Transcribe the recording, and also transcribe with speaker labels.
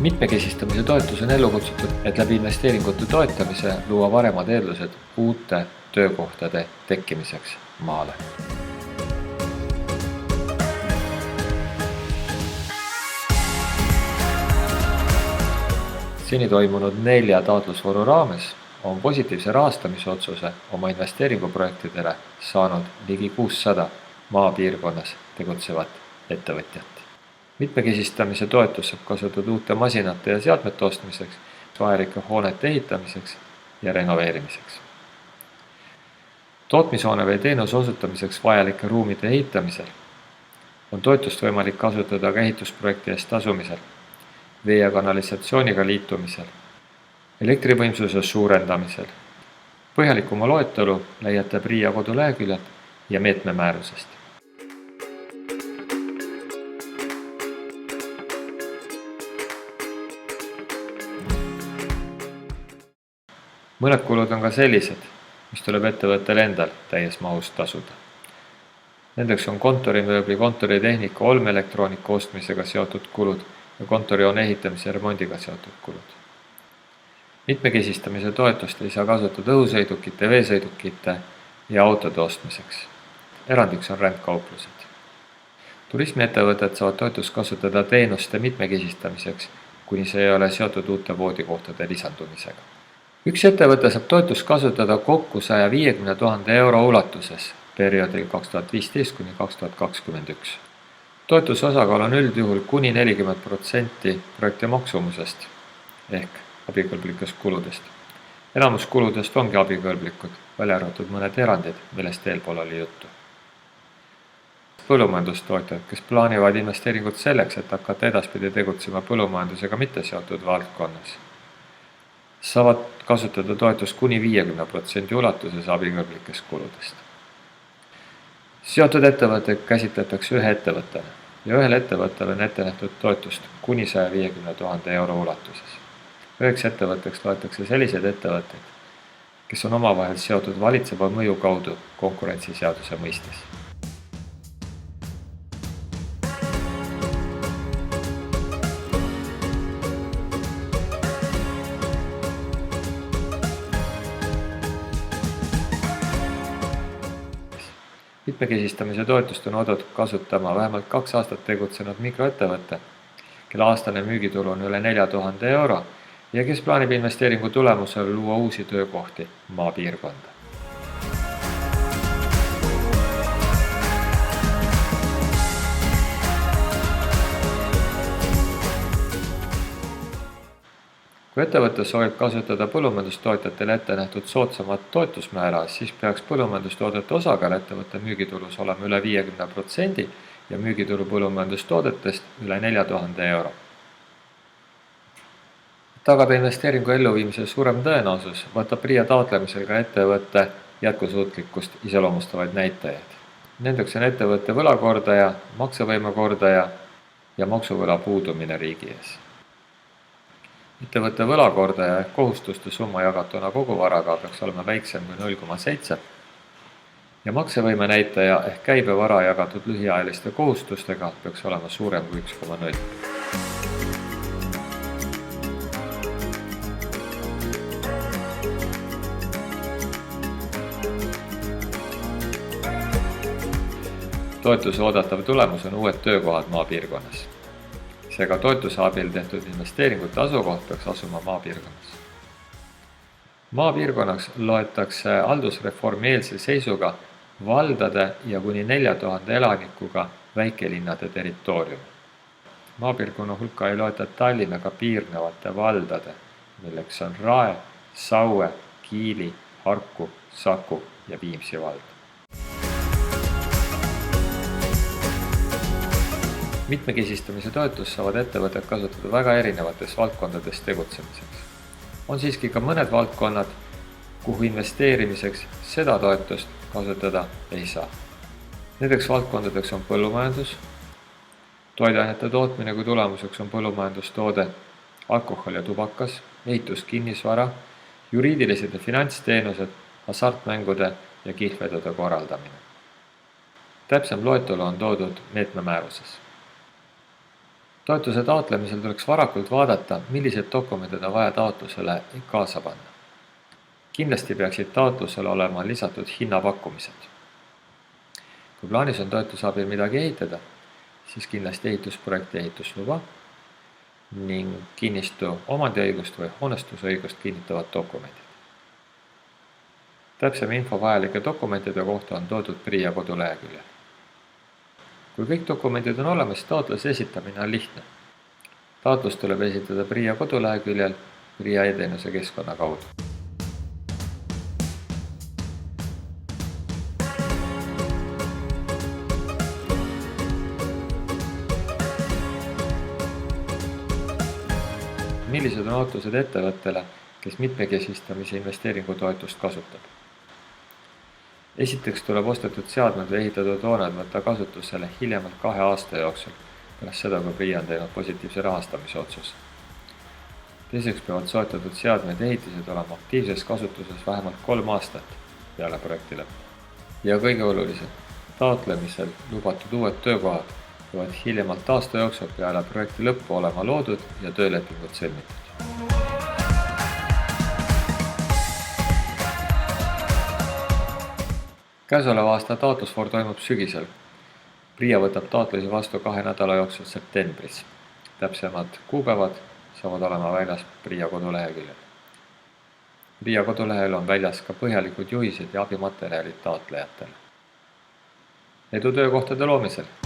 Speaker 1: Mitmekesistamise toetus on ellu kutsutud, et läbi investeeringute toetamise luua paremad eeldused uute töökohtade tekkimiseks maale. Seni toimunud 4 taotlusvooru raames on positiivse rahastamisotsuse oma investeeringuprojektidele saanud ligi 600 maapiirkonnas tegutsevat ettevõtjat. Mitmekesistamise toetus saab kasutada uute masinate ja seadmete ostmiseks, vajalike hoonete ehitamiseks ja renoveerimiseks. Tootmishoone või teenuse osutamiseks vajalike ruumide ehitamisel on toetust võimalik kasutada ka ehitusprojekti eest tasumisel, vee- ja kanalisatsiooniga liitumisel, elektrivõimsuse suurendamisel. Põhjalikuma loetelu leiate PRIA koduleheküljelt ja meetme määrusest. Mõned kulud on ka sellised, mis tuleb ettevõttel endal täies mahus tasuda. Nendeks on kontorimööbli, kontoritehnika, olmeelektroonika ostmisega seotud kulud ja kontorihoone ehitamise ja remondiga seotud kulud. Mitmekesistamise toetust ei saa kasutada õhusõidukite, veesõidukite ja autode ostmiseks. Erandiks on rändkauplused. Turismiettevõtted saavad toetust kasutada teenuste mitmekesistamiseks, kuni see ei ole seotud uute voodikohtade lisandumisega. Üks ettevõte saab toetust kasutada kokku 150 000 euro ulatuses perioodil 2015 kuni 2021. Toetuse osakaal on üldjuhul kuni 40% projekti maksumusest ehk abikõlblikest kuludest. Enamus kuludest ongi abikõlblikud, välja arvatud mõned erandid, millest eelpool oli juttu. Põllumajandustootjad, kes plaanivad investeeringut selleks, et hakata edaspidi tegutsema põllumajandusega mitte seotud valdkonnas, saavad kasutada toetust kuni 50% ulatuses abikõlblikest kuludest. Seotud ettevõtteid käsitletakse ühe ettevõttena ja ühel ettevõttel on ette nähtud toetust kuni 150 000 euro ulatuses. Üheks ettevõtteks loetakse sellised ettevõtteid, kes on omavahel seotud valitseva mõju kaudu konkurentsiseaduse mõistes. Mitmekesistamise toetust on oodatud kasutama vähemalt 2 aastat tegutsenud mikroettevõtte, kelle aastane müügitulu on üle 4000 euro ja kes plaanib investeeringu tulemusel luua uusi töökohti maapiirkonda. Kui ettevõte soovib kasutada põllumajandustootjatele ette nähtud soodsamat toetusmäära, siis peaks põllumajandustoodete osakaal ettevõtte müügitulus olema üle 50% ja müügitulu põllumajandustoodetest üle 4000 euro. Tagada investeeringu elluviimise suurem tõenäosus võtab PRIA taotlemisel ka ettevõtte jätkusuutlikkust iseloomustavaid näitajaid. Nendeks on ettevõtte võlakordaja, maksevõimekordaja ja maksuvõla puudumine riigi ees. Ettevõtte võlakordaja ehk kohustuste summa jagatuna koguvaraga peaks olema väiksem kui 0,7 ja maksevõime näitaja ehk käibevara jagatud lühiajaliste kohustustega peaks olema suurem kui 1,0. Toetuse oodatav tulemus on uued töökohad maapiirkonnas. Seega toetuse abil tehtud investeeringute asukoht peaks asuma maapiirkonnas. Maapiirkonnaks loetakse haldusreformi eelse seisuga valdade ja kuni 4000 elanikuga väikelinnade territoorium. Maapiirkonna hulka ei loeta Tallinnaga piirnevate valdade, milleks on Rae, Saue, Kiili, Harku, Saku ja Viimsi vald. Mitmekesistamise toetust saavad ettevõtted kasutada väga erinevates valdkondades tegutsemiseks. On siiski ka mõned valdkonnad, kuhu investeerimiseks seda toetust kasutada ei saa. Nendeks valdkondadeks on põllumajandus, toiduainete tootmine kui tulemuseks on põllumajandustoode, alkohol ja tubakas, ehituskinnisvara, juriidilised ja finantsteenused, hasartmängude ja kihlvedude korraldamine. Täpsem loetelu on toodud meetme määruses. Toetuse taotlemisel tuleks varakult vaadata, millised dokumendid on vaja taotlusele kaasa panna. Kindlasti peaksid taotlusele olema lisatud hinnapakkumised. Kui plaanis on toetuse abil midagi ehitada, siis kindlasti ehitusprojekti ehitusluba ning kinnistu omandiõigust või hoonestusõigust kinnitavad dokumendid. Täpsem info vajalike dokumentide kohta on toodud PRIA koduleheküljel. Kui kõik dokumendid on olemas, taotluse esitamine on lihtne. Taotlus tuleb esitada PRIA koduleheküljel PRIA e-teenuse keskkonna kaudu. Millised on ootused ettevõttele, kes mitmekesistamise investeeringutoetust kasutab? Esiteks tuleb ostetud seadmed või ehitatud hooned võtta kasutusele hiljemalt 2 aasta jooksul, pärast seda, kui PRIA on teinud positiivse rahastamise otsuse. Teiseks peavad soetatud seadmed ja ehitised olema aktiivses kasutuses vähemalt 3 aastat peale projekti lõppu. Ja kõige olulisem, taotlemisel lubatud uued töökohad peavad hiljemalt aasta jooksul peale projekti lõppu olema loodud ja töölepingud sõlmitud. Käesoleva aasta taotlusvoor toimub sügisel. PRIA võtab taotlusi vastu 2 nädala jooksul septembris. Täpsemad kuupäevad saavad olema väljas PRIA koduleheküljel. PRIA kodulehel on väljas ka põhjalikud juhised ja abimaterjalid taotlejatele. Edu töökohtade loomisel!